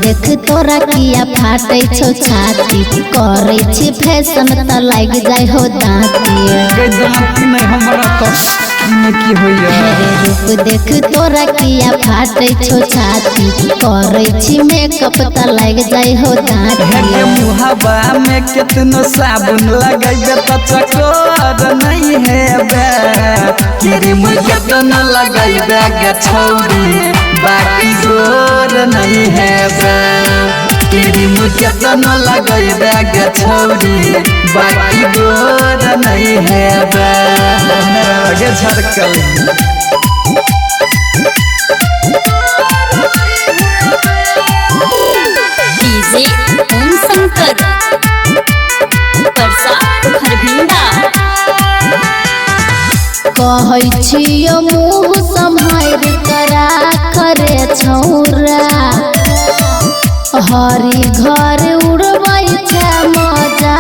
देख तोरा किया फाटे छो छाती करे छी फैशन त लाग जाय हो दांती दांती नहीं हमरा तो की होइया रूप देख तोरा किया फाटे छो छाती करे छी मेकअप त लाग जाय हो दांती हे मुहावा में कितनो साबुन लगाइबे त चकोर नहीं हेबे क्रीम कितनो लगाइबे गे छौरी बाकी जोर नहीं हेबे क्रीम कितनो लगाइबे गे छौरी बाकी जोर नहीं हेबे गे झरकल डीजे ओम शंकर परसा खरभिंडा कहै छियो मुँह सम्हार करा करे छौरा हरी घर उड़बै छै मजा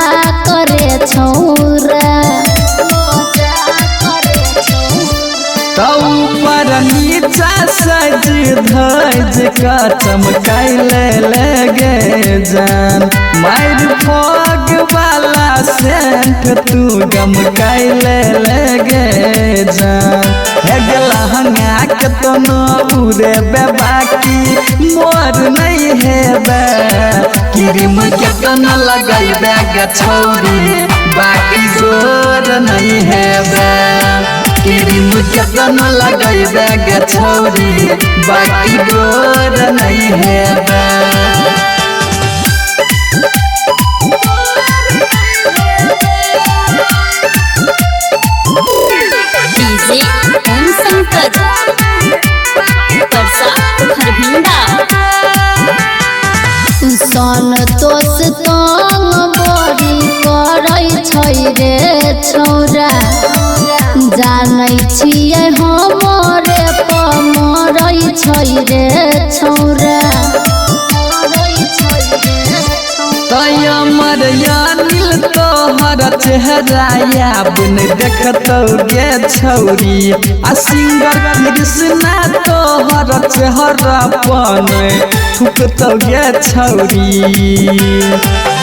करे छौरा ऊपर नीचा सज धज का चमकाइले लगे जान मार फग वाला सेंट तू गमकाइले लगे जान हे लहंगा के तो न उड़े बाकी मोर नहीं हेबे क्रीम के तो न लगाइबे गे छौरी बाकी जोर नहीं हेबे क्रीम कितनो लगाइबे गे छौरी बाकी जोर नहीं हेबे डीजे ओम शंकर परसा खरभिंडा सन तोस तंग बड़ी करै छै रे छौरा जानै छियै हमरे पमरै छै रे छौरा तयमर यानिल तोहर चेहरा याब नहीं देखतौ गे छौरी आ सिंगर कृष्णा तोहर चेहरा पन ठुकतौ गे छौरी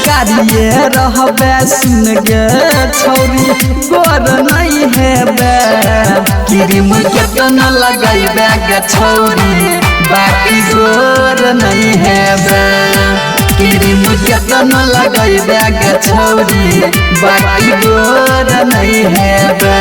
कारिये रहबे सुन गे छौरी गोर नहीं हेबे क्रीम कितनो लगाइबे गे छौरी बाकी गोर नहीं हेबे क्रीम कितनो लगाइबे गे छौरी बाकी गोर नहीं हेबे।